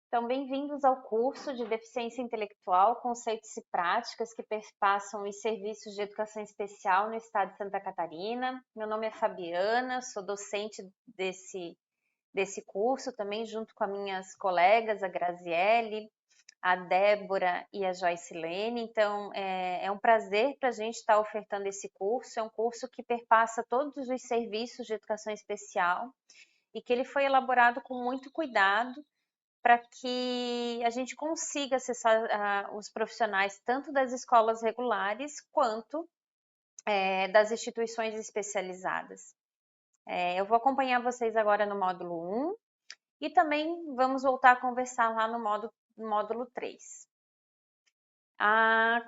Então, bem-vindos ao curso de Deficiência Intelectual, Conceitos e Práticas que perpassam os serviços de educação especial no estado de Santa Catarina. Meu nome é Fabiana, sou docente desse curso, também junto com as minhas colegas, a Graziele, a Débora e a Joycilene. Então, é um prazer para a gente estar ofertando esse curso. É um curso que perpassa todos os serviços de educação especial e que ele foi elaborado com muito cuidado para que a gente consiga acessar os profissionais tanto das escolas regulares quanto das instituições especializadas. Eu vou acompanhar vocês agora no módulo 1 e também vamos voltar a conversar lá no módulo 3.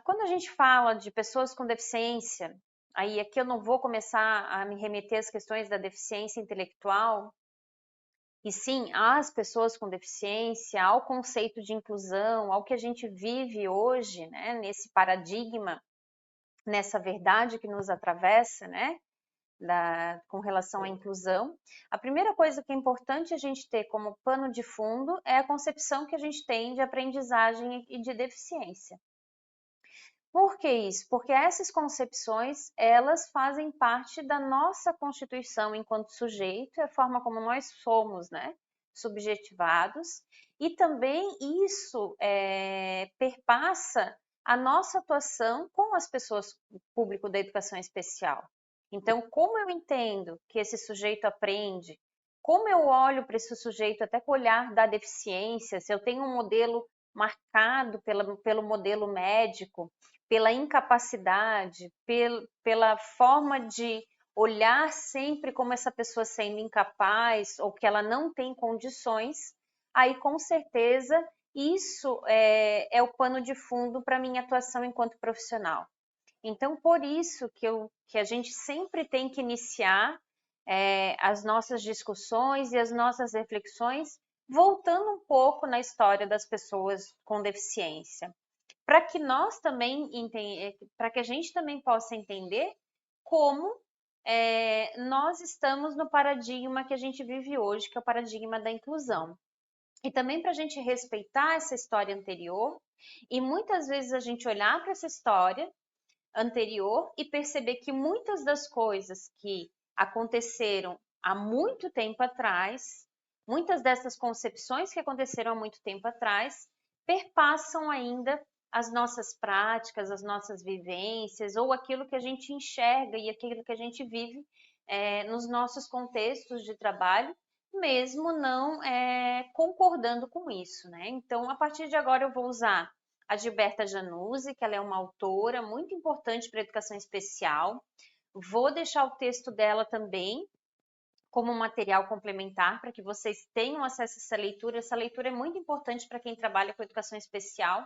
Quando a gente fala de pessoas com deficiência, aí aqui eu não vou começar a me remeter às questões da deficiência intelectual, e sim às pessoas com deficiência, ao conceito de inclusão, ao que a gente vive hoje, né, nesse paradigma, nessa verdade que nos atravessa, né, com relação à inclusão. A primeira coisa que é importante a gente ter como pano de fundo é a concepção que a gente tem de aprendizagem e de deficiência. Por que isso? Porque essas concepções, elas fazem parte da nossa constituição enquanto sujeito, é a forma como nós somos, né, subjetivados, e também isso perpassa a nossa atuação com as pessoas público da educação especial. Então, como eu entendo que esse sujeito aprende, como eu olho para esse sujeito até com o olhar da deficiência, se eu tenho um modelo marcado pelo modelo médico, pela incapacidade, pela forma de olhar sempre como essa pessoa sendo incapaz ou que ela não tem condições, aí com certeza isso é o pano de fundo para a minha atuação enquanto profissional. Então, por isso que a gente sempre tem que iniciar as nossas discussões e as nossas reflexões voltando um pouco na história das pessoas com deficiência, para que nós também para que a gente também possa entender como nós estamos no paradigma que a gente vive hoje, que é o paradigma da inclusão. E também para a gente respeitar essa história anterior e muitas vezes a gente olhar para essa história anterior e perceber que muitas das coisas que aconteceram há muito tempo atrás, muitas dessas concepções que aconteceram há muito tempo atrás, perpassam ainda as nossas práticas, as nossas vivências, ou aquilo que a gente enxerga e aquilo que a gente vive nos nossos contextos de trabalho, mesmo não concordando com isso, né? Então, a partir de agora, eu vou usar a Gilberta Januzzi, que ela é uma autora muito importante para a educação especial. Vou deixar o texto dela também como material complementar para que vocês tenham acesso a essa leitura. Essa leitura é muito importante para quem trabalha com educação especial,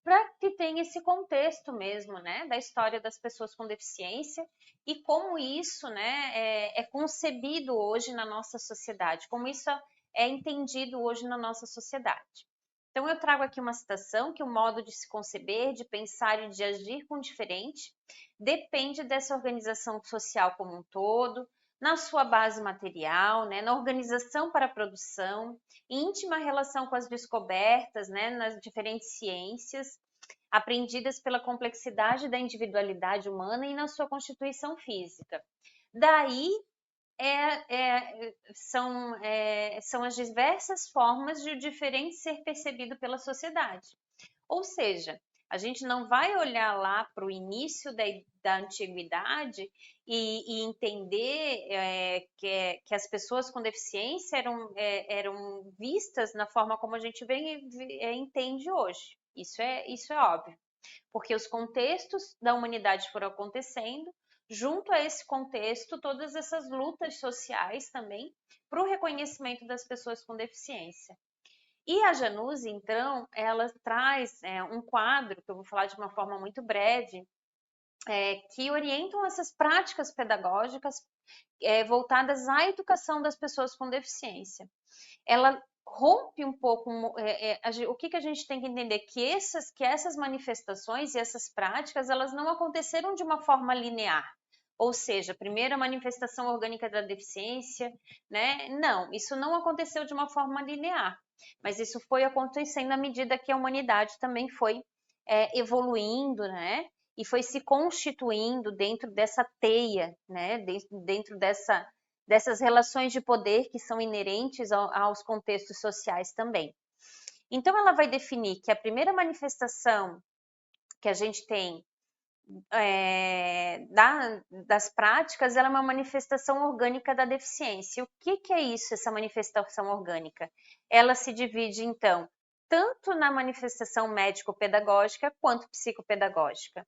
para que tenha esse contexto mesmo, né, da história das pessoas com deficiência e como isso, né, é concebido hoje na nossa sociedade, como isso é entendido hoje na nossa sociedade. Então, eu trago aqui uma citação que o modo de se conceber, de pensar e de agir com o diferente depende dessa organização social como um todo, na sua base material, né, na organização para a produção, íntima relação com as descobertas, né, nas diferentes ciências, aprendidas pela complexidade da individualidade humana e na sua constituição física. Daí são as diversas formas de o diferente ser percebido pela sociedade. Ou seja, a gente não vai olhar lá para o início da antiguidade e entender que as pessoas com deficiência eram vistas na forma como a gente entende hoje. Isso é óbvio, porque os contextos da humanidade foram acontecendo, junto a esse contexto, todas essas lutas sociais também para o reconhecimento das pessoas com deficiência. E a Januzzi, então, ela traz um quadro, que eu vou falar de uma forma muito breve, que orientam essas práticas pedagógicas voltadas à educação das pessoas com deficiência. Ela rompe um pouco o que a gente tem que entender que essas manifestações e essas práticas elas não aconteceram de uma forma linear. Ou seja, primeiro a manifestação orgânica da deficiência, né? Não, isso não aconteceu de uma forma linear. Mas isso foi acontecendo à medida que a humanidade também foi evoluindo, né? E foi se constituindo dentro dessa teia, né? Dentro dessas relações de poder que são inerentes aos contextos sociais também. Então, ela vai definir que a primeira manifestação que a gente tem das práticas, ela é uma manifestação orgânica da deficiência. O que é isso, essa manifestação orgânica? Ela se divide, então, tanto na manifestação médico-pedagógica quanto psicopedagógica.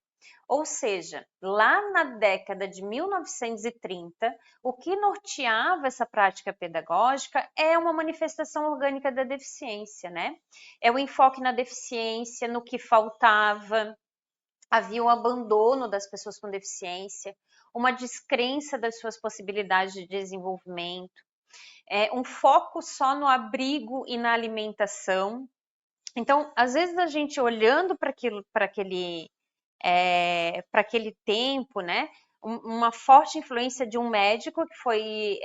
Ou seja, lá na década de 1930, o que norteava essa prática pedagógica é uma manifestação orgânica da deficiência, né? É o enfoque na deficiência, no que faltava, havia um abandono das pessoas com deficiência, uma descrença das suas possibilidades de desenvolvimento, um foco só no abrigo e na alimentação. Então, às vezes a gente olhando para aquele tempo, né? Uma forte influência de um médico que foi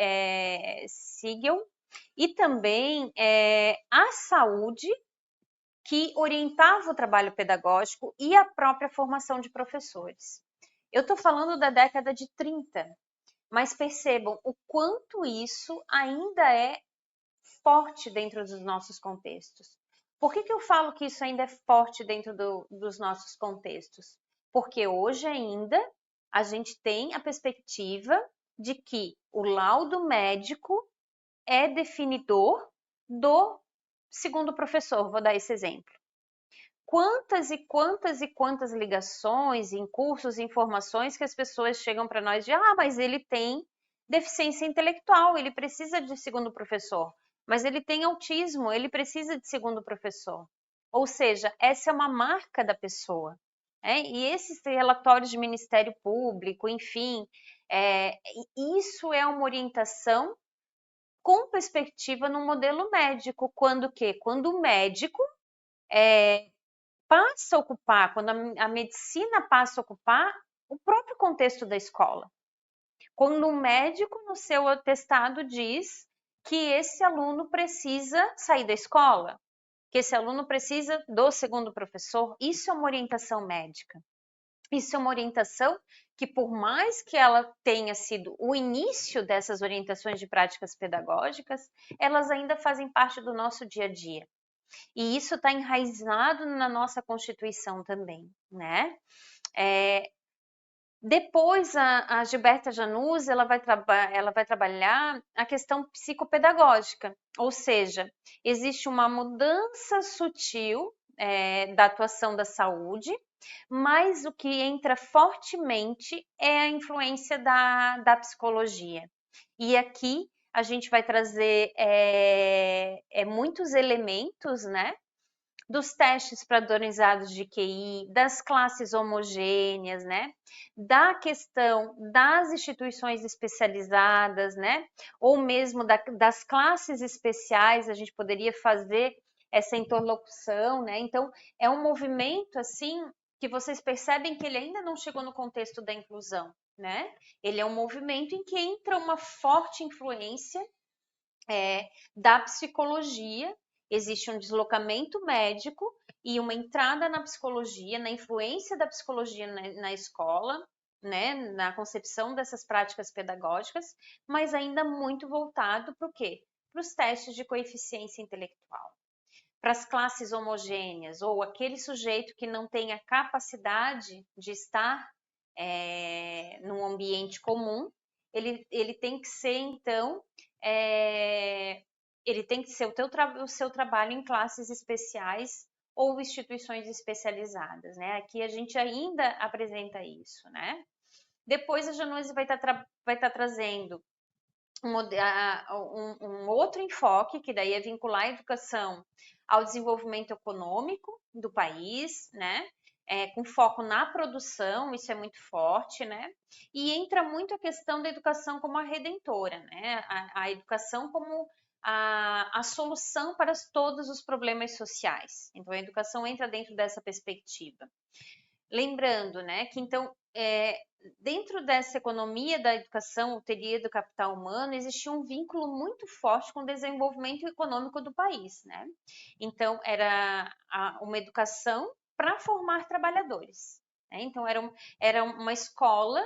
Siegel, e também a saúde, que orientava o trabalho pedagógico e a própria formação de professores. Eu estou falando da década de 30, mas percebam o quanto isso ainda é forte dentro dos nossos contextos. Por que eu falo que isso ainda é forte dentro dos nossos contextos? Porque hoje ainda a gente tem a perspectiva de que o laudo médico é definidor do segundo professor. Vou dar esse exemplo. Quantas e quantas e quantas ligações em cursos e informações que as pessoas chegam para nós de mas ele tem deficiência intelectual, ele precisa de segundo professor, mas ele tem autismo, ele precisa de segundo professor. Ou seja, essa é uma marca da pessoa. E esses relatórios de Ministério Público, enfim, isso é uma orientação com perspectiva no modelo médico. Quando o médico passa a ocupar, quando a medicina passa a ocupar o próprio contexto da escola. Quando o médico no seu atestado diz que esse aluno precisa sair da escola, que esse aluno precisa do segundo professor, isso é uma orientação médica. Isso é uma orientação que, por mais que ela tenha sido o início dessas orientações de práticas pedagógicas, elas ainda fazem parte do nosso dia a dia. E isso está enraizado na nossa Constituição também, né? Depois, a Gilberta Januzzi, ela vai trabalhar a questão psicopedagógica, ou seja, existe uma mudança sutil da atuação da saúde, mas o que entra fortemente é a influência da psicologia. E aqui a gente vai trazer muitos elementos, né? Dos testes padronizados de QI, das classes homogêneas, né? Da questão das instituições especializadas, né? Ou mesmo das classes especiais, a gente poderia fazer essa interlocução, né? Então, é um movimento, assim, que vocês percebem que ele ainda não chegou no contexto da inclusão, né? Ele é um movimento em que entra uma forte influência da psicologia, existe um deslocamento médico e uma entrada na psicologia, na influência da psicologia na escola, né, na concepção dessas práticas pedagógicas, mas ainda muito voltado para o quê? Para os testes de coeficiência intelectual, para as classes homogêneas, ou aquele sujeito que não tem a capacidade de estar num ambiente comum, ele tem que ser, então, ele tem que ser o seu trabalho em classes especiais ou instituições especializadas, né? Aqui a gente ainda apresenta isso, né? Depois a Januse vai estar trazendo um outro enfoque, que daí é vincular a educação ao desenvolvimento econômico do país, né? Com foco na produção, isso é muito forte, né? E entra muito a questão da educação como a redentora, né? A educação como a solução para todos os problemas sociais. Então, a educação entra dentro dessa perspectiva. Lembrando, né, que então dentro dessa economia da educação, teoria do capital humano, existia um vínculo muito forte com o desenvolvimento econômico do país, né? Então, era uma educação para formar trabalhadores, né? Então, era uma escola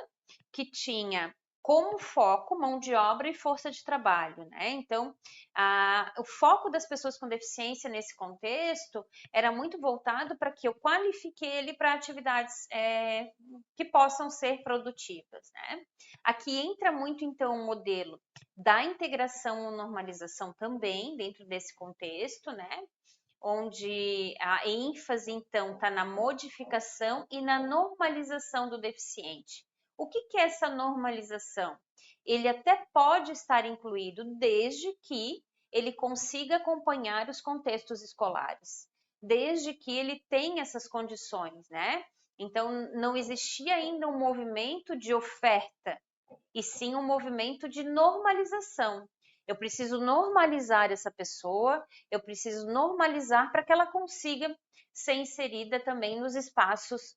que tinha como foco mão de obra e força de trabalho, né? Então, o foco das pessoas com deficiência nesse contexto era muito voltado para que eu qualifique ele para atividades que possam ser produtivas, né? Aqui entra muito, então, o modelo da integração ou normalização também, dentro desse contexto, né? Onde a ênfase, então, está na modificação e na normalização do deficiente. O que é essa normalização? Ele até pode estar incluído desde que ele consiga acompanhar os contextos escolares, desde que ele tenha essas condições, né? Então, não existia ainda um movimento de oferta, e sim um movimento de normalização. Eu preciso normalizar essa pessoa, eu preciso normalizar para que ela consiga ser inserida também nos espaços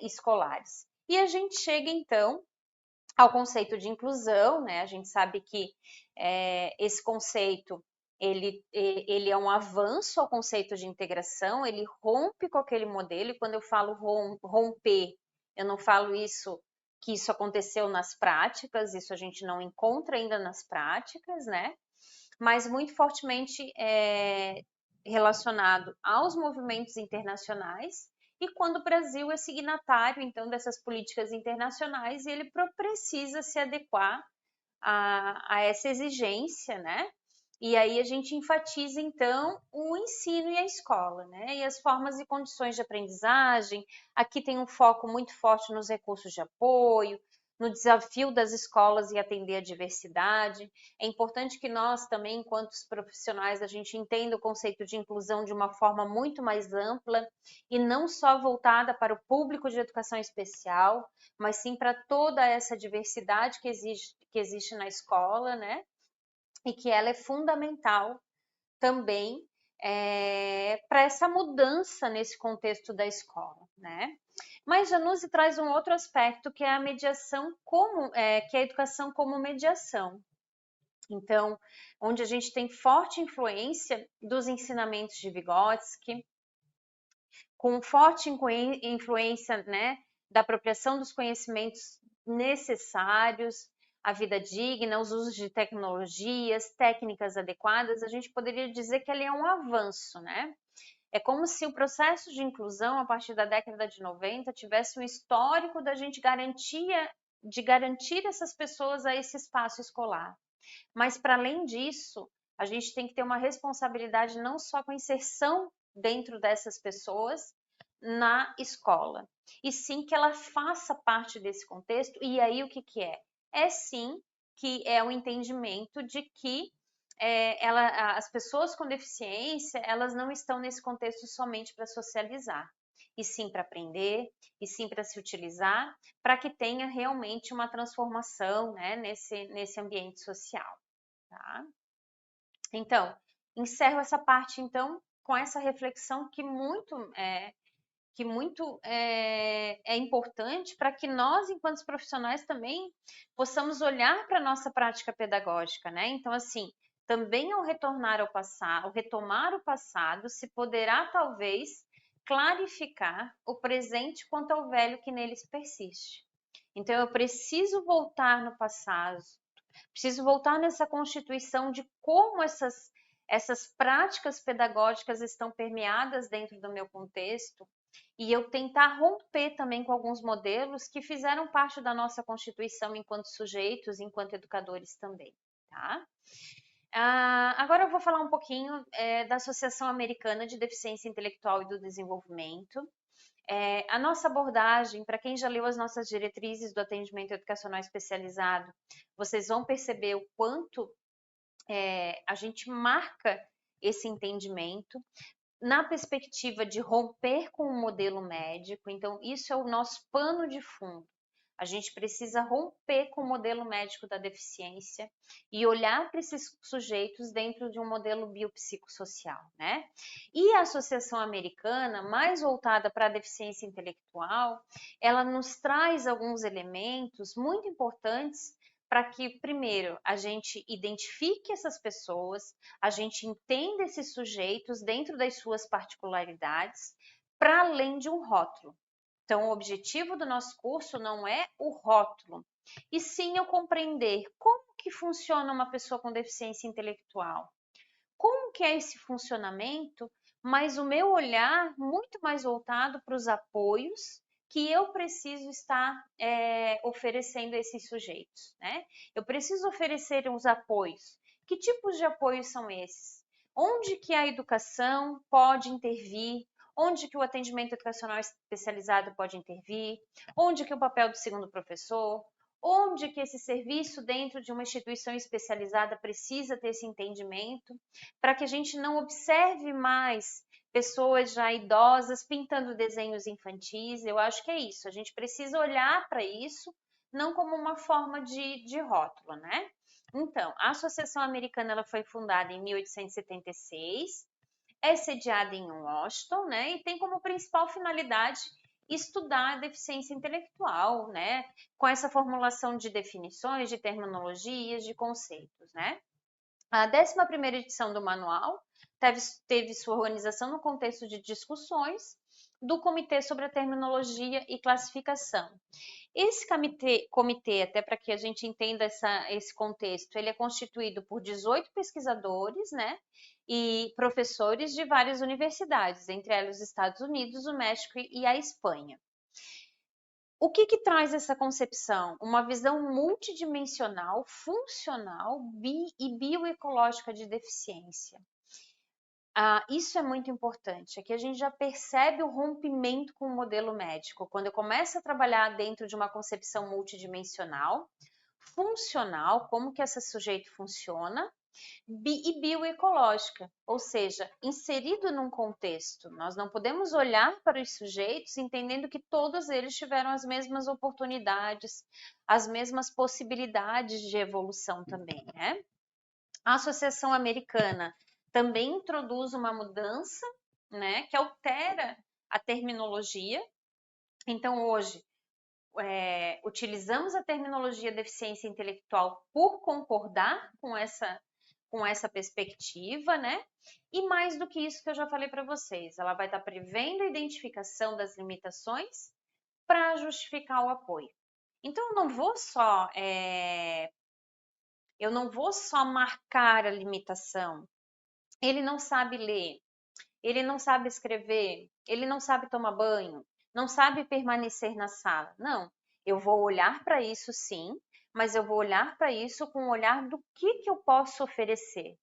escolares. E a gente chega, então, ao conceito de inclusão, né? A gente sabe que esse conceito ele é um avanço ao conceito de integração, ele rompe com aquele modelo, e quando eu falo romper, eu não falo que isso aconteceu nas práticas, isso a gente não encontra ainda nas práticas, né? Mas muito fortemente relacionado aos movimentos internacionais, e quando o Brasil é signatário, então, dessas políticas internacionais, ele precisa se adequar a essa exigência, né? E aí a gente enfatiza, então, o ensino e a escola, né? E as formas e condições de aprendizagem. Aqui tem um foco muito forte nos recursos de apoio, no desafio das escolas em atender a diversidade. É importante que nós também, enquanto profissionais, a gente entenda o conceito de inclusão de uma forma muito mais ampla e não só voltada para o público de educação especial, mas sim para toda essa diversidade que existe na escola, né? E que ela é fundamental também para essa mudança nesse contexto da escola, né? Mas Januse traz um outro aspecto, que é a mediação que é a educação como mediação. Então, onde a gente tem forte influência dos ensinamentos de Vygotsky, com forte influência, né, da apropriação dos conhecimentos necessários à vida digna, os usos de tecnologias, técnicas adequadas, a gente poderia dizer que ele é um avanço, né? É como se o processo de inclusão, a partir da década de 90, tivesse um histórico da gente garantir essas pessoas a esse espaço escolar. Mas, para além disso, a gente tem que ter uma responsabilidade não só com a inserção dentro dessas pessoas na escola, e sim que ela faça parte desse contexto. E aí o que é? É sim que é o entendimento de que as pessoas com deficiência, elas não estão nesse contexto somente para socializar, e sim para aprender, e sim para se utilizar, para que tenha realmente uma transformação, né, nesse ambiente social. Tá? Então, encerro essa parte, então, com essa reflexão que muito é importante para que nós, enquanto profissionais, também possamos olhar para a nossa prática pedagógica, né? Então, assim, também ao retornar ao passado, ao retomar o passado, se poderá, talvez, clarificar o presente quanto ao velho que neles persiste. Então, eu preciso voltar no passado, preciso voltar nessa constituição de como essas práticas pedagógicas estão permeadas dentro do meu contexto, e eu tentar romper também com alguns modelos que fizeram parte da nossa constituição enquanto sujeitos, enquanto educadores também, tá? Agora eu vou falar um pouquinho da Associação Americana de Deficiência Intelectual e do Desenvolvimento. A nossa abordagem, para quem já leu as nossas diretrizes do atendimento educacional especializado, vocês vão perceber o quanto a gente marca esse entendimento na perspectiva de romper com o modelo médico. Então, isso é o nosso pano de fundo. A gente precisa romper com o modelo médico da deficiência e olhar para esses sujeitos dentro de um modelo biopsicossocial, né? E a Associação Americana, mais voltada para a deficiência intelectual, ela nos traz alguns elementos muito importantes para que, primeiro, a gente identifique essas pessoas, a gente entenda esses sujeitos dentro das suas particularidades, para além de um rótulo. Então, o objetivo do nosso curso não é o rótulo, e sim eu compreender como que funciona uma pessoa com deficiência intelectual, como que é esse funcionamento, mas o meu olhar muito mais voltado para os apoios que eu preciso estar oferecendo a esses sujeitos, né? Eu preciso oferecer os apoios. Que tipos de apoios são esses? Onde que a educação pode intervir? Onde que o atendimento educacional especializado pode intervir? Onde que o papel do segundo professor? Onde que esse serviço dentro de uma instituição especializada precisa ter esse entendimento, para que a gente não observe mais pessoas já idosas pintando desenhos infantis. Eu acho que é isso, a gente precisa olhar para isso não como uma forma de rótulo, né? Então, a Associação Americana ela foi fundada em 1876, é sediada em Washington, né? E tem como principal finalidade estudar a deficiência intelectual, né? Com essa formulação de definições, de terminologias, de conceitos, né? A 11ª edição do manual teve sua organização no contexto de discussões do Comitê sobre a Terminologia e Classificação. Esse comitê, até para que a gente entenda esse contexto, ele é constituído por 18 pesquisadores, né, e professores de várias universidades, entre elas os Estados Unidos, o México e a Espanha. O que traz essa concepção? Uma visão multidimensional, funcional e bioecológica de deficiência. Isso é muito importante. Aqui a gente já percebe o rompimento com o modelo médico. Quando eu começo a trabalhar dentro de uma concepção multidimensional, funcional, como que esse sujeito funciona, e bioecológica, ou seja, inserido num contexto. Nós não podemos olhar para os sujeitos entendendo que todos eles tiveram as mesmas oportunidades, as mesmas possibilidades de evolução também, né? A Associação Americana também introduz uma mudança, né, que altera a terminologia. Então, hoje, utilizamos a terminologia deficiência intelectual por concordar com essa perspectiva, né? E mais do que isso que eu já falei para vocês, ela vai estar prevendo a identificação das limitações para justificar o apoio. Então, eu não vou só marcar a limitação. Ele não sabe ler, ele não sabe escrever, ele não sabe tomar banho, não sabe permanecer na sala. Não, eu vou olhar para isso sim, mas eu vou olhar para isso com o olhar do que eu posso oferecer.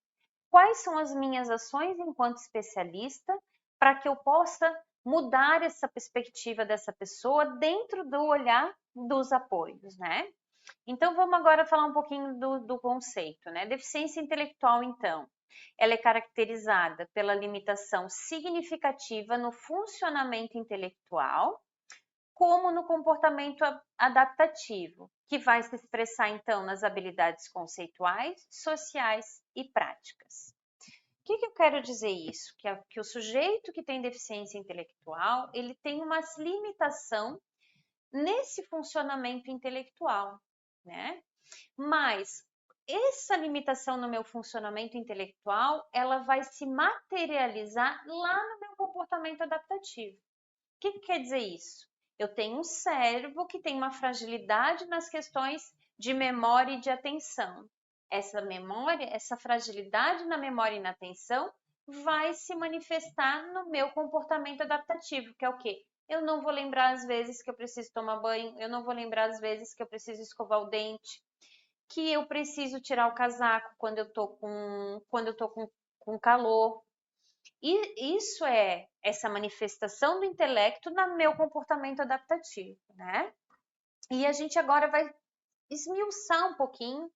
Quais são as minhas ações enquanto especialista para que eu possa mudar essa perspectiva dessa pessoa dentro do olhar dos apoios, né? Então, vamos agora falar um pouquinho do conceito, né? Deficiência intelectual, então, ela é caracterizada pela limitação significativa no funcionamento intelectual, como no comportamento adaptativo, que vai se expressar, então, nas habilidades conceituais, sociais e práticas. O que eu quero dizer isso? Que o sujeito que tem deficiência intelectual, ele tem uma limitação nesse funcionamento intelectual, né? Mas essa limitação no meu funcionamento intelectual, ela vai se materializar lá no meu comportamento adaptativo. O que quer dizer isso? Eu tenho um cérebro que tem uma fragilidade nas questões de memória e de atenção. Essa memória, essa fragilidade na memória e na atenção vai se manifestar no meu comportamento adaptativo, que é o quê? Eu não vou lembrar as vezes que eu preciso tomar banho, eu não vou lembrar as vezes que eu preciso escovar o dente, que eu preciso tirar o casaco quando eu tô com calor. E isso é essa manifestação do intelecto no meu comportamento adaptativo, né? E a gente agora vai esmiuçar um pouquinho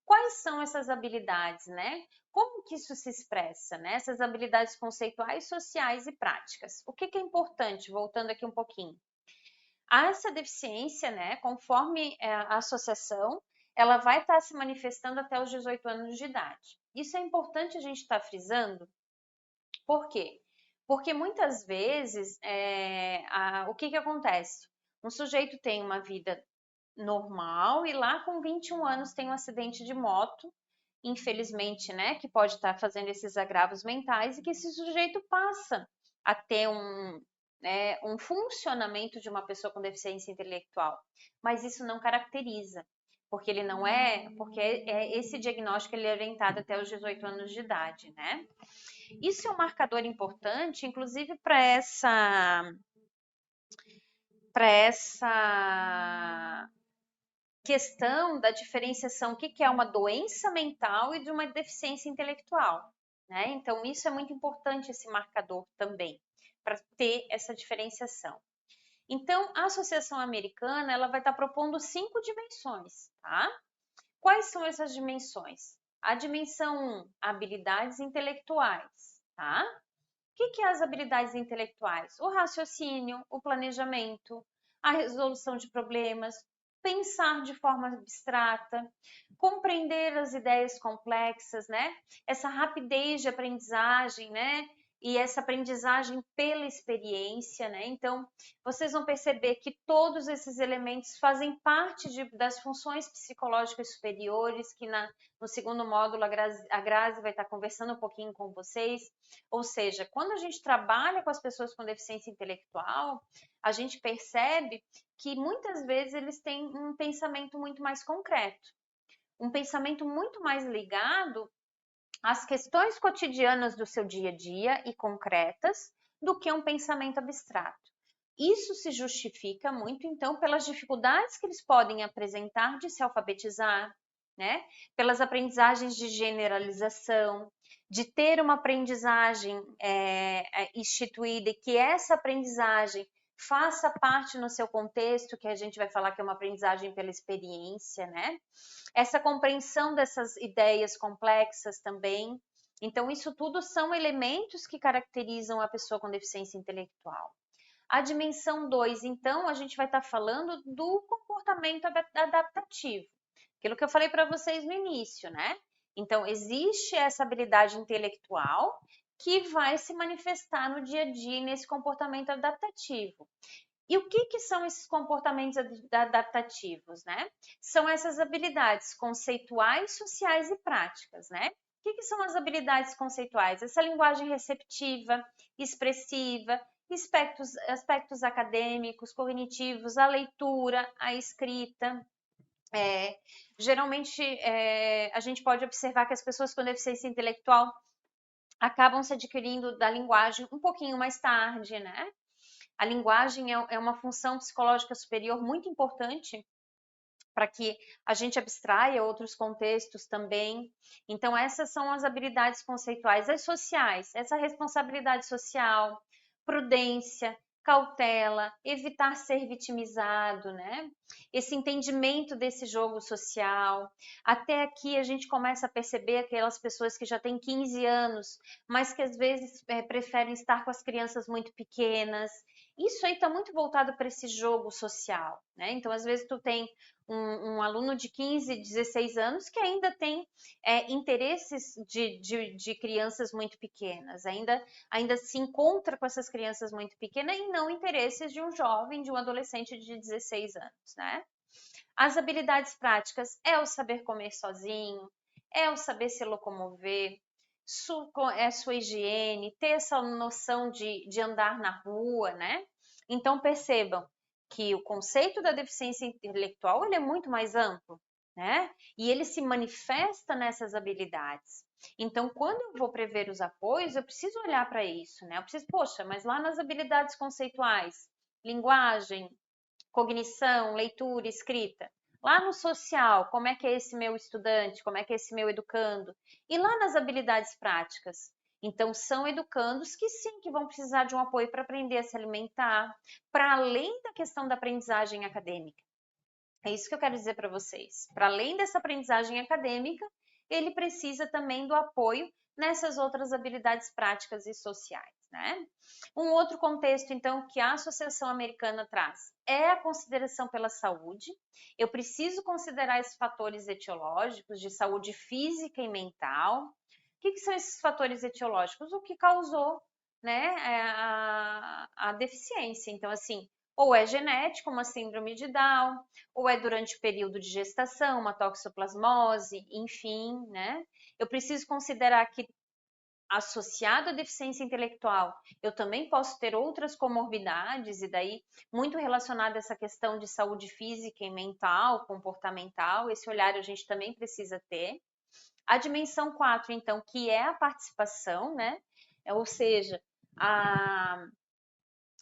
quais são essas habilidades, né? Como que isso se expressa, né? Essas habilidades conceituais, sociais e práticas. O que é importante, voltando aqui um pouquinho? essa deficiência, né, conforme a associação, ela vai estar se manifestando até os 18 anos de idade. Isso é importante a gente estar frisando, por quê? Porque muitas vezes, o que acontece? Um sujeito tem uma vida normal e lá com 21 anos tem um acidente de moto, infelizmente, né, que pode estar fazendo esses agravos mentais e que esse sujeito passa a ter um funcionamento de uma pessoa com deficiência intelectual. Mas isso não caracteriza, porque ele não porque esse diagnóstico ele é orientado até os 18 anos de idade, né? Isso é um marcador importante, inclusive para essa questão da diferenciação, o que é uma doença mental e de uma deficiência intelectual, né? Então, isso é muito importante, esse marcador também, para ter essa diferenciação. Então, a Associação Americana, ela vai estar propondo 5 dimensões, tá? Quais são essas dimensões? A dimensão 1, habilidades intelectuais, tá? O que é as habilidades intelectuais? O raciocínio, o planejamento, a resolução de problemas, pensar de forma abstrata, compreender as ideias complexas, né? Essa rapidez de aprendizagem, né? E essa aprendizagem pela experiência, né? Então, vocês vão perceber que todos esses elementos fazem parte das funções psicológicas superiores, que no segundo módulo a Grazi vai estar conversando um pouquinho com vocês. Ou seja, quando a gente trabalha com as pessoas com deficiência intelectual, a gente percebe que muitas vezes eles têm um pensamento muito mais concreto, um pensamento muito mais ligado às questões cotidianas do seu dia a dia e concretas, do que um pensamento abstrato. Isso se justifica muito, então, pelas dificuldades que eles podem apresentar de se alfabetizar, né? Pelas aprendizagens de generalização, de ter uma aprendizagem instituída e que essa aprendizagem faça parte no seu contexto, que a gente vai falar que é uma aprendizagem pela experiência, né? Essa compreensão dessas ideias complexas também. Então, isso tudo são elementos que caracterizam a pessoa com deficiência intelectual. A dimensão 2, então, a gente vai estar falando do comportamento adaptativo. Aquilo que eu falei para vocês no início, né? Então, existe essa habilidade intelectual que vai se manifestar no dia a dia nesse comportamento adaptativo. E o que são esses comportamentos adaptativos, né? São essas habilidades conceituais, sociais e práticas, né? O que são as habilidades conceituais? Essa linguagem receptiva, expressiva, aspectos acadêmicos, cognitivos, a leitura, a escrita. Geralmente, a gente pode observar que as pessoas com deficiência intelectual acabam se adquirindo da linguagem um pouquinho mais tarde, né? A linguagem é uma função psicológica superior muito importante para que a gente abstraia outros contextos também. Então, essas são as habilidades conceituais. As sociais, essa responsabilidade social, prudência, cautela, evitar ser vitimizado, né? Esse entendimento desse jogo social. Até aqui a gente começa a perceber aquelas pessoas que já têm 15 anos, mas que às vezes preferem estar com as crianças muito pequenas. Isso aí está muito voltado para esse jogo social, né? Então, às vezes tu tem um aluno de 15, 16 anos que ainda tem interesses de crianças muito pequenas, ainda se encontra com essas crianças muito pequenas e não interesses de um jovem, de um adolescente de 16 anos, né? As habilidades práticas é o saber comer sozinho, é o saber se locomover, sua higiene, ter essa noção de andar na rua, né? Então percebam que o conceito da deficiência intelectual ele é muito mais amplo, né? E ele se manifesta nessas habilidades. Então, quando eu vou prever os apoios, eu preciso olhar para isso, né? Eu preciso, poxa, mas lá nas habilidades conceituais, linguagem, cognição, leitura, escrita. Lá no social, como é que é esse meu estudante, como é que é esse meu educando? E lá nas habilidades práticas. Então, são educandos que sim, que vão precisar de um apoio para aprender a se alimentar, para além da questão da aprendizagem acadêmica. É isso que eu quero dizer para vocês. Para além dessa aprendizagem acadêmica, ele precisa também do apoio nessas outras habilidades práticas e sociais. né? Um outro contexto, então, que a Associação Americana traz é a consideração pela saúde. Eu preciso considerar esses fatores etiológicos de saúde física e mental. O que são esses fatores etiológicos? O que causou, né, a deficiência. Então, assim, ou é genético, uma síndrome de Down, ou é durante o período de gestação, uma toxoplasmose, enfim, né? Eu preciso considerar que associado à deficiência intelectual, eu também posso ter outras comorbidades, e daí muito relacionada a essa questão de saúde física e mental, comportamental, esse olhar a gente também precisa ter. A dimensão 4, então, que é a participação, né? Ou seja,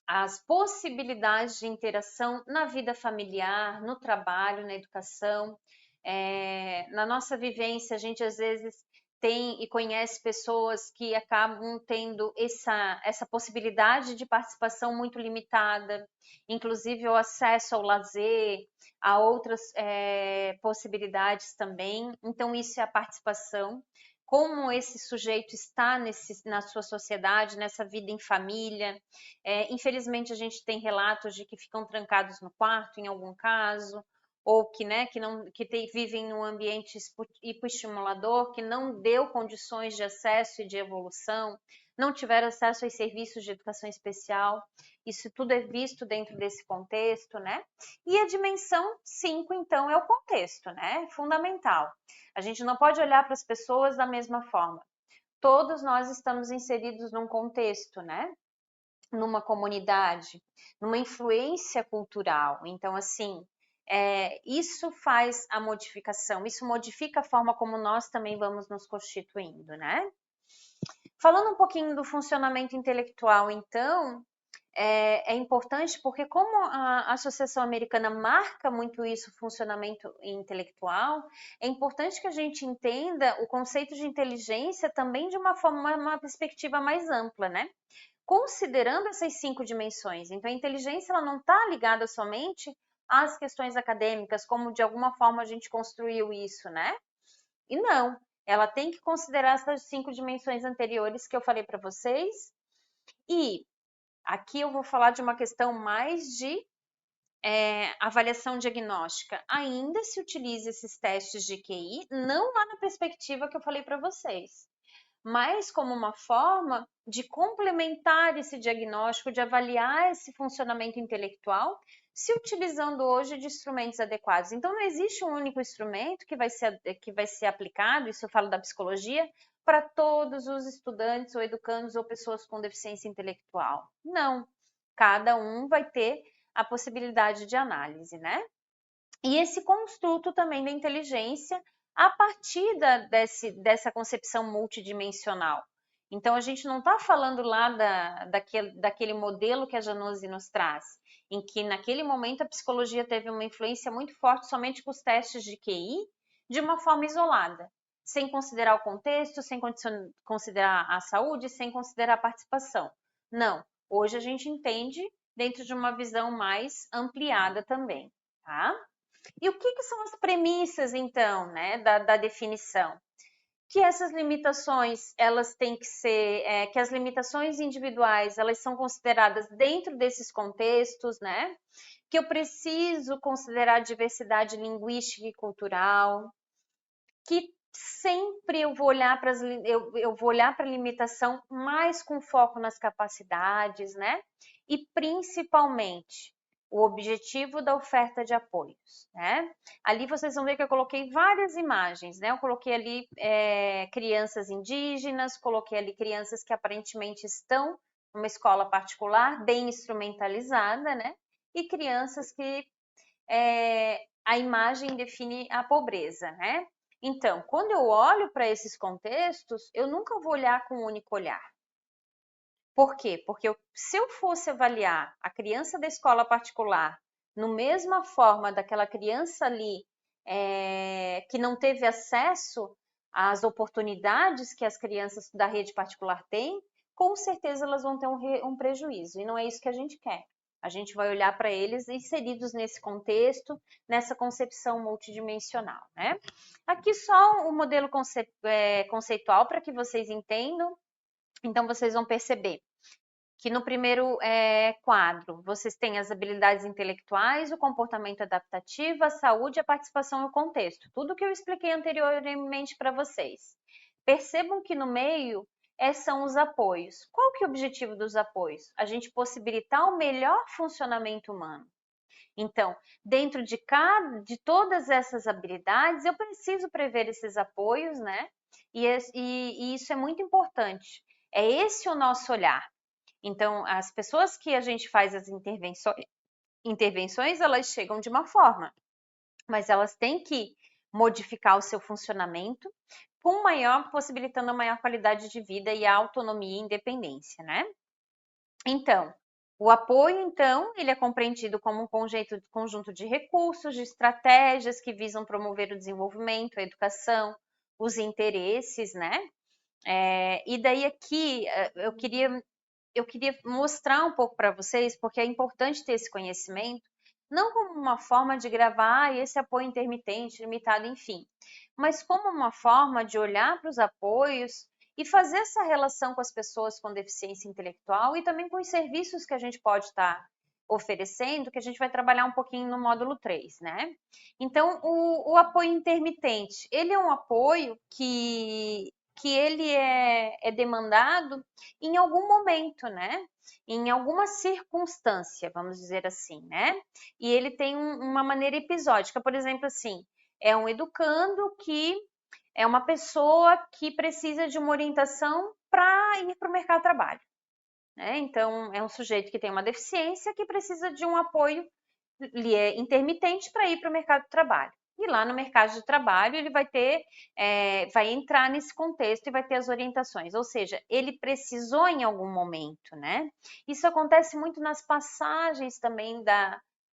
as possibilidades de interação na vida familiar, no trabalho, na educação. Na nossa vivência, a gente às vezes tem e conhece pessoas que acabam tendo essa possibilidade de participação muito limitada, inclusive o acesso ao lazer, a outras possibilidades também. Então, isso é a participação. Como esse sujeito está na sua sociedade, nessa vida em família. Infelizmente, a gente tem relatos de que ficam trancados no quarto, em algum caso, ou que, né, vivem num ambiente hipoestimulador, que não deu condições de acesso e de evolução, não tiveram acesso aos serviços de educação especial. Isso tudo é visto dentro desse contexto, né? E a dimensão 5, então, é o contexto, né? Fundamental. A gente não pode olhar para as pessoas da mesma forma. Todos nós estamos inseridos num contexto, né? Numa comunidade, numa influência cultural. Então, assim, isso faz a modificação, isso modifica a forma como nós também vamos nos constituindo, né? Falando um pouquinho do funcionamento intelectual, então, é importante porque como a Associação Americana marca muito isso, o funcionamento intelectual, é importante que a gente entenda o conceito de inteligência também de uma perspectiva mais ampla, né? Considerando essas 5 dimensões. Então, a inteligência ela não está ligada somente às questões acadêmicas, como de alguma forma a gente construiu isso, né? E não, ela tem que considerar essas 5 dimensões anteriores que eu falei para vocês. E aqui eu vou falar de uma questão mais de avaliação diagnóstica. Ainda se utiliza esses testes de QI, não lá na perspectiva que eu falei para vocês, mas como uma forma de complementar esse diagnóstico, de avaliar esse funcionamento intelectual, se utilizando hoje de instrumentos adequados. Então, não existe um único instrumento que vai ser aplicado, isso eu falo da psicologia, para todos os estudantes ou educandos ou pessoas com deficiência intelectual. Não. Cada um vai ter a possibilidade de análise, né? E esse construto também da inteligência a partir dessa concepção multidimensional. Então, a gente não está falando lá daquele modelo que a Januse nos traz, em que naquele momento a psicologia teve uma influência muito forte somente com os testes de QI, de uma forma isolada, sem considerar o contexto, sem considerar a saúde, sem considerar a participação. Não, hoje a gente entende dentro de uma visão mais ampliada também, tá? E o que são as premissas, então, né, da definição? Que essas limitações, elas têm que ser, que as limitações individuais, elas são consideradas dentro desses contextos, né? Que eu preciso considerar a diversidade linguística e cultural, que sempre eu vou olhar para a limitação mais com foco nas capacidades, né? E principalmente o objetivo da oferta de apoios, né? Ali vocês vão ver que eu coloquei várias imagens, né? Eu coloquei ali crianças indígenas, coloquei ali crianças que aparentemente estão numa escola particular, bem instrumentalizada, né? E crianças que a imagem define a pobreza, né? Então, quando eu olho para esses contextos, eu nunca vou olhar com um único olhar. Por quê? Porque se eu fosse avaliar a criança da escola particular no mesma forma daquela criança ali que não teve acesso às oportunidades que as crianças da rede particular têm, com certeza elas vão ter um prejuízo. E não é isso que a gente quer. A gente vai olhar para eles inseridos nesse contexto, nessa concepção multidimensional, né? Aqui só o modelo conceitual para que vocês entendam. Então, vocês vão perceber que no primeiro quadro vocês têm as habilidades intelectuais, o comportamento adaptativo, a saúde, a participação e o contexto. Tudo que eu expliquei anteriormente para vocês. Percebam que no meio são os apoios. Qual que é o objetivo dos apoios? A gente possibilitar o melhor funcionamento humano. Então, dentro de todas essas habilidades, eu preciso prever esses apoios, né? E isso é muito importante. É esse o nosso olhar. Então, as pessoas que a gente faz as intervenções, elas chegam de uma forma, mas elas têm que modificar o seu funcionamento possibilitando a maior qualidade de vida e a autonomia e independência, né? Então, o apoio, então, ele é compreendido como um conjunto de recursos, de estratégias que visam promover o desenvolvimento, a educação, os interesses, né? E daí aqui eu queria mostrar um pouco para vocês, porque é importante ter esse conhecimento, não como uma forma de gravar esse apoio intermitente, limitado, enfim, mas como uma forma de olhar para os apoios e fazer essa relação com as pessoas com deficiência intelectual e também com os serviços que a gente pode estar oferecendo, que a gente vai trabalhar um pouquinho no módulo 3, né? Então, o apoio intermitente, ele é um apoio que ele é demandado em algum momento, né? Em alguma circunstância, vamos dizer assim, né? E ele tem uma maneira episódica, por exemplo, assim, é um educando que é uma pessoa que precisa de uma orientação para ir para o mercado de trabalho, né? Então, é um sujeito que tem uma deficiência que precisa de um apoio intermitente para ir para o mercado de trabalho. E lá no mercado de trabalho ele vai entrar nesse contexto e vai ter as orientações, ou seja, ele precisou em algum momento, né? Isso acontece muito nas passagens também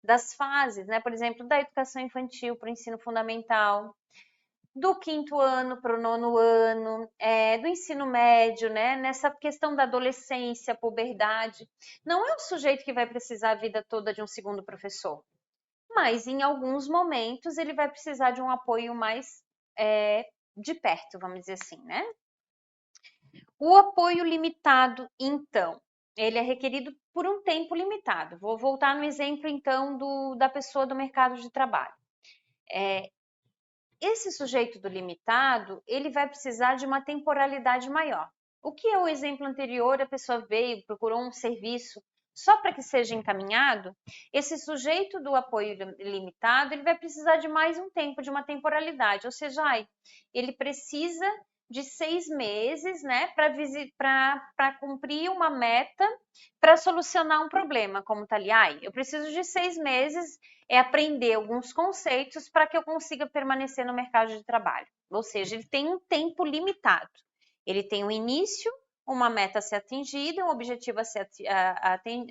das fases, né? Por exemplo, da educação infantil para o ensino fundamental, do 5º ano para o 9º ano, do ensino médio, né? Nessa questão da adolescência, puberdade. Não é o sujeito que vai precisar a vida toda de um segundo professor, mas em alguns momentos ele vai precisar de um apoio mais de perto, vamos dizer assim, né? O apoio limitado, então, ele é requerido por um tempo limitado. Vou voltar no exemplo, então, da pessoa do mercado de trabalho. Esse sujeito do limitado, ele vai precisar de uma temporalidade maior. O que é o exemplo anterior? A pessoa veio, procurou um serviço só para que seja encaminhado. Esse sujeito do apoio limitado, ele vai precisar de mais um tempo, de uma temporalidade, ou seja, ele precisa de 6 meses, né, para cumprir uma meta, para solucionar um problema, como está ali. Eu preciso de 6 meses aprender alguns conceitos para que eu consiga permanecer no mercado de trabalho. Ou seja, ele tem um tempo limitado. Ele tem um início, uma meta a ser atingida, um objetivo a ser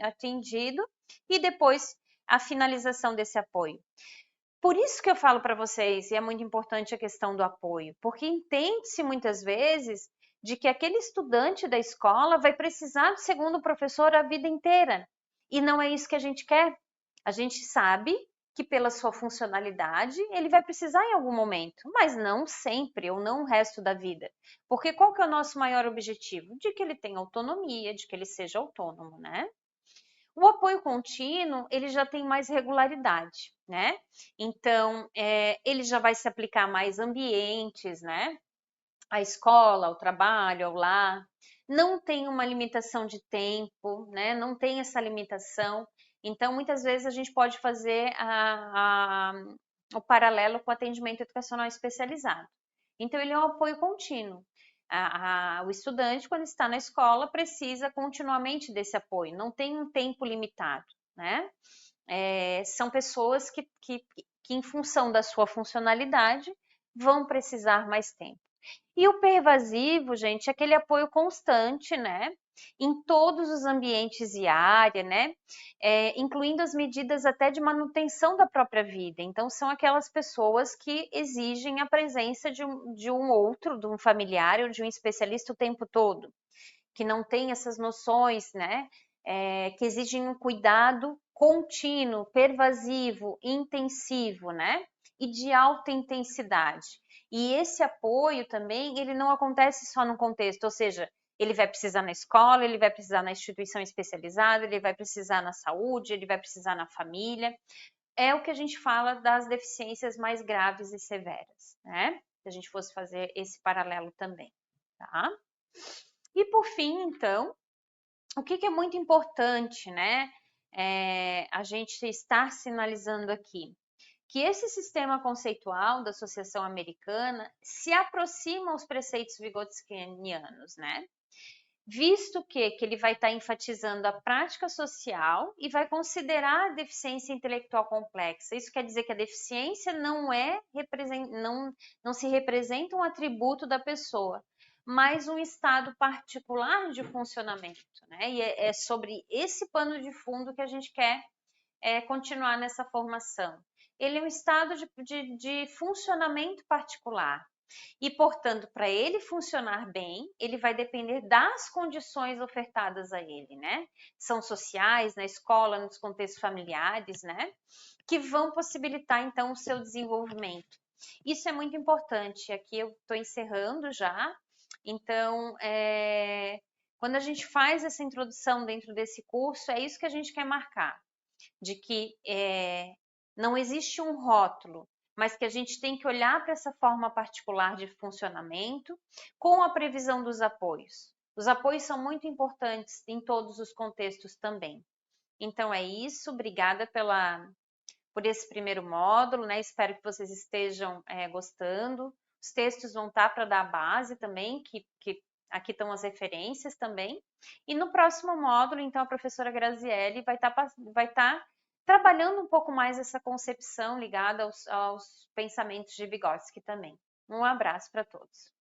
atingido e depois a finalização desse apoio. Por isso que eu falo para vocês, e é muito importante a questão do apoio, porque entende-se muitas vezes de que aquele estudante da escola vai precisar do segundo professor a vida inteira. E não é isso que a gente quer. A gente sabe que pela sua funcionalidade ele vai precisar em algum momento, mas não sempre ou não o resto da vida. Porque qual que é o nosso maior objetivo? De que ele tenha autonomia, de que ele seja autônomo, né? O apoio contínuo, ele já tem mais regularidade, né? Então, ele já vai se aplicar a mais ambientes, né? A escola, ao trabalho, ao lar. Não tem uma limitação de tempo, né? Não tem essa limitação. Então, muitas vezes a gente pode fazer o paralelo com o atendimento educacional especializado. Então, ele é um apoio contínuo. O estudante, quando está na escola, precisa continuamente desse apoio, não tem um tempo limitado, né? São pessoas que, em função da sua funcionalidade, vão precisar mais tempo. E o pervasivo, gente, é aquele apoio constante, né? Em todos os ambientes e área, né? Incluindo as medidas até de manutenção da própria vida. Então, são aquelas pessoas que exigem a presença de um outro, de um familiar ou de um especialista o tempo todo, que não tem essas noções, né? Que exigem um cuidado contínuo, pervasivo, intensivo, né? E de alta intensidade. E esse apoio também, ele não acontece só no contexto, ou seja, Ele vai precisar na escola, ele vai precisar na instituição especializada, ele vai precisar na saúde, ele vai precisar na família. É o que a gente fala das deficiências mais graves e severas, né? Se a gente fosse fazer esse paralelo também, tá? E por fim, então, o que é muito importante, né? A gente estar sinalizando aqui que esse sistema conceitual da Associação Americana se aproxima aos preceitos vygotskynianos, né? Visto que ele vai estar enfatizando a prática social e vai considerar a deficiência intelectual complexa. Isso quer dizer que a deficiência não se representa um atributo da pessoa, mas um estado particular de funcionamento, né? E é sobre esse pano de fundo que a gente quer continuar nessa formação. Ele é um estado de funcionamento particular. E, portanto, para ele funcionar bem, ele vai depender das condições ofertadas a ele, né? São sociais, na escola, nos contextos familiares, né? Que vão possibilitar, então, o seu desenvolvimento. Isso é muito importante. Aqui eu estou encerrando já. Então, quando a gente faz essa introdução dentro desse curso, é isso que a gente quer marcar, de que não existe um rótulo, mas que a gente tem que olhar para essa forma particular de funcionamento com a previsão dos apoios. Os apoios são muito importantes em todos os contextos também. Então é isso, obrigada por esse primeiro módulo, né? Espero que vocês estejam gostando. Os textos vão estar para dar a base também, que aqui estão as referências também. E no próximo módulo, então, a professora Graziele vai estar trabalhando um pouco mais essa concepção ligada aos pensamentos de Vygotsky também. Um abraço para todos.